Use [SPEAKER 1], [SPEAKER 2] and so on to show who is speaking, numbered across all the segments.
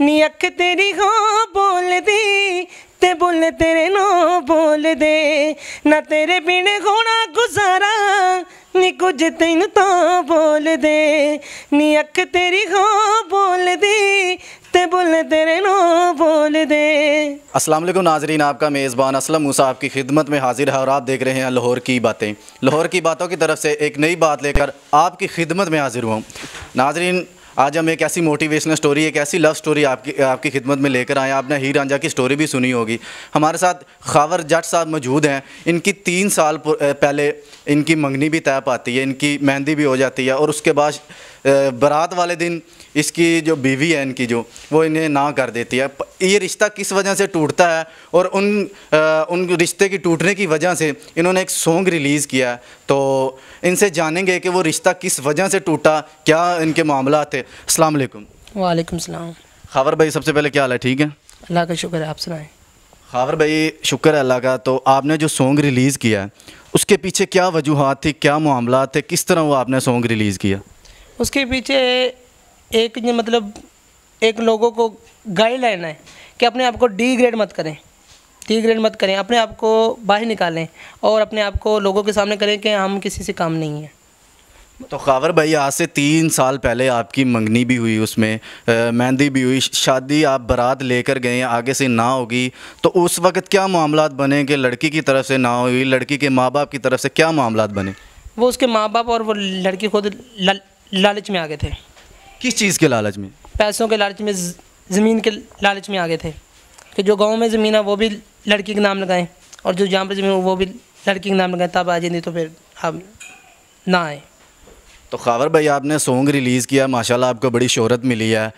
[SPEAKER 1] नी अख तेरी हो बोल दी ते बुल तेरे नो बोल दे ना तेरे बिन होना गुजारा नी कुछ तेन तो बोल दे नी अख तेरी हो बोल दी ते बुल तेरे नो बोल दे।
[SPEAKER 2] अस्सलाम वालेकुम नाजरीन, आपका मेज़बान असलम मूसा आपकी खिदमत में हाजिर है और आप देख रहे हैं लाहौर की बातें। लाहौर की बातों की तरफ से एक नई बात लेकर आपकी खिदमत में हाजिर हुआ। नाजरीन, आज हम एक ऐसी मोटिवेशनल स्टोरी, एक ऐसी लव स्टोरी आपकी खिदमत में लेकर आए। आपने हीर रांझा की स्टोरी भी सुनी होगी। हमारे साथ खावर जट साहब मौजूद हैं। इनकी 3 साल पहले इनकी मंगनी भी तय पाती है, इनकी मेहंदी भी हो जाती है और उसके बाद बारात वाले दिन इसकी जो बीवी है इनकी जो वो इन्हें ना कर देती है। ये रिश्ता किस वजह से टूटता है और उन रिश्ते की टूटने की वजह से इन्होंने एक सॉन्ग रिलीज़ किया है। तो इनसे जानेंगे कि वो रिश्ता किस वजह से टूटा, क्या इनके मामला थे। अस्सलाम वालेकुम।
[SPEAKER 1] वालेकुम सलाम।
[SPEAKER 2] खावर भाई, सबसे पहले क्या हाल है? ठीक है,
[SPEAKER 1] अल्लाह का शुक्र है, आप सुनाएं।
[SPEAKER 2] खावर भाई, शुक्र है अल्लाह का। तो आपने जो सॉन्ग रिलीज़ किया है उसके पीछे क्या वजूहात थी, क्या मामला थे, किस तरह वो आपने सॉन्ग रिलीज़ किया?
[SPEAKER 1] उसके पीछे एक ये मतलब एक लोगों को गाइडलाइन है कि अपने आप को डिग्रेड मत करें, अपने आप को बाहर निकालें और अपने आप को लोगों के सामने करें कि हम किसी से काम नहीं हैं।
[SPEAKER 2] तो खावर भाई, आज से 3 साल पहले आपकी मंगनी भी हुई, उसमें मेहंदी भी हुई, शादी आप बारात लेकर गए, आगे से ना होगी, तो उस वक्त क्या मामलात बने कि लड़की की तरफ से ना हुई, लड़की के माँ बाप की तरफ से क्या मामलात बने?
[SPEAKER 1] वो उसके माँ बाप और वो लड़की खुद लालच में आ गए थे।
[SPEAKER 2] किस चीज़ के लालच में?
[SPEAKER 1] पैसों के लालच में, ज़मीन के लालच में आ गए थे कि जो गांव में ज़मीन है वो भी लड़की के नाम लगाएं और जो जहाँ पर ज़मीन वो भी लड़की के नाम लगाएं, तब आ जाएंगे, तो फिर हम ना आए।
[SPEAKER 2] तो खावर भाई, आपने सॉन्ग रिलीज़ किया, माशाल्लाह आपको बड़ी शोहरत मिली है।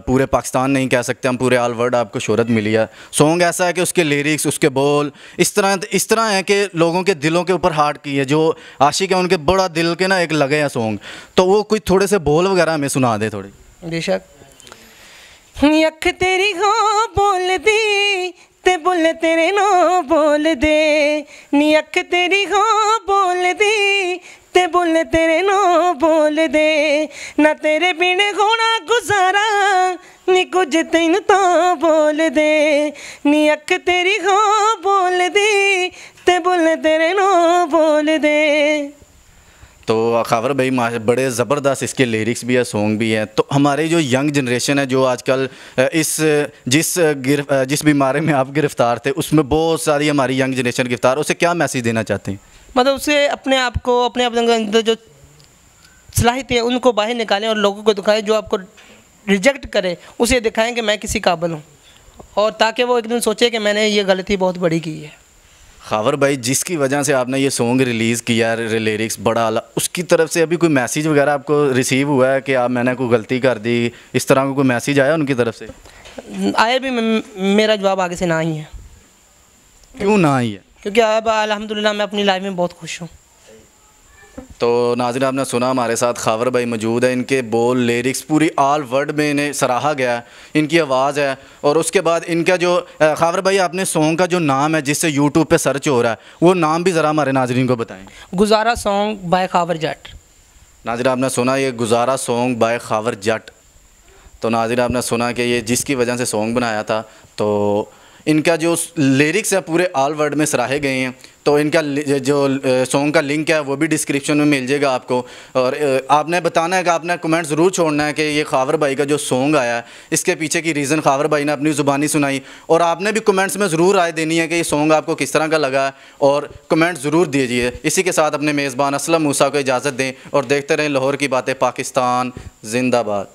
[SPEAKER 2] पूरे पाकिस्तान नहीं कह सकते हम, पूरे ऑल वर्ल्ड आपको शोहरत मिली है। सॉन्ग ऐसा है कि उसके लिरिक्स, उसके बोल इस तरह है कि लोगों के दिलों के ऊपर हार्ट की है। जो आशिक है उनके बड़ा दिल के ना एक लगे हैं सॉन्ग। तो वो कुछ थोड़े से बोल वगैरह हमें सुना दे थोड़े।
[SPEAKER 1] बेशक। अख तेरी हो बोल दी ते बुल तेरे नो बोल दे नी अख तेरी हो बोल दी ते बुल तेरे नो बोल दे ना तेरे बिन होना गुजारा नी कुछ तेन तो बोल दे नी अख तेरी हो बोल दी ते बुल तेरे नो बोल दे।
[SPEAKER 2] तो खावर भाई, बड़े ज़बरदस्त इसके लिरिक्स भी है, सॉन्ग भी है। तो हमारी जो यंग जनरेशन है, जो आजकल जिस बीमारी में आप गिरफ़्तार थे, उसमें बहुत सारी हमारी यंग जनरेशन गिरफ़्तार, उसे क्या मैसेज देना चाहते हैं?
[SPEAKER 1] मतलब उसे अपने आप को, अपने अंदर जो सलाहियत है उनको बाहर निकालें और लोगों को दिखाएं। जो आपको रिजेक्ट करे उसे दिखाएं कि मैं किसी काबिल हूँ, और ताकि वो एक दिन सोचे कि मैंने ये गलती बहुत बड़ी की है।
[SPEAKER 2] खावर भाई, जिसकी वजह से आपने ये सॉन्ग रिलीज़ किया, लिरिक्स बड़ा आला, उसकी तरफ से अभी कोई मैसेज वगैरह आपको रिसीव हुआ है कि आप मैंने कोई गलती कर दी, इस तरह का कोई मैसेज आया उनकी तरफ से?
[SPEAKER 1] आए भी, मेरा जवाब आगे से ना ही है।
[SPEAKER 2] क्यों ना ही है?
[SPEAKER 1] क्योंकि अब अल्हम्दुलिल्लाह मैं अपनी लाइफ में बहुत खुश हूँ।
[SPEAKER 2] तो नाज़रीन, आपने सुना, हमारे साथ खावर भाई मौजूद है। इनके बोल, लिरिक्स पूरी ऑल वर्ल्ड में इन्हें सराहा गया है, इनकी आवाज़ है। और उसके बाद इनका जो खावर भाई, आपने सॉन्ग का जो नाम है जिससे यूट्यूब पे सर्च हो रहा है, वो नाम भी ज़रा हमारे नाज़रीन को बताएं।
[SPEAKER 1] गुजारा सॉन्ग बाय खावर जट।
[SPEAKER 2] नाज़रीन, आपने सुना ये गुजारा सॉन्ग बाय खावर जट। तो नाज़रीन, आपने सुना कि ये जिसकी वजह से सॉन्ग बनाया था, तो इनका जो लिरिक्स है पूरे ऑल वर्ल्ड में सराहे गए हैं। तो इनका जो सॉन्ग का लिंक है वो भी डिस्क्रिप्शन में मिल जाएगा आपको। और आपने बताना है कि आपने कमेंट ज़रूर छोड़ना है कि ये खावर भाई का जो सॉन्ग आया है, इसके पीछे की रीज़न खावर भाई ने अपनी ज़ुबानी सुनाई। और आपने भी कमेंट्स में ज़रूर राय देनी है कि ये सॉन्ग आपको किस तरह का लगा है, और कमेंट ज़रूर दीजिए। इसी के साथ अपने मेज़बान असलम मूसा को इजाज़त दें और देखते रहें लाहौर की बातें। पाकिस्तान जिंदाबाद।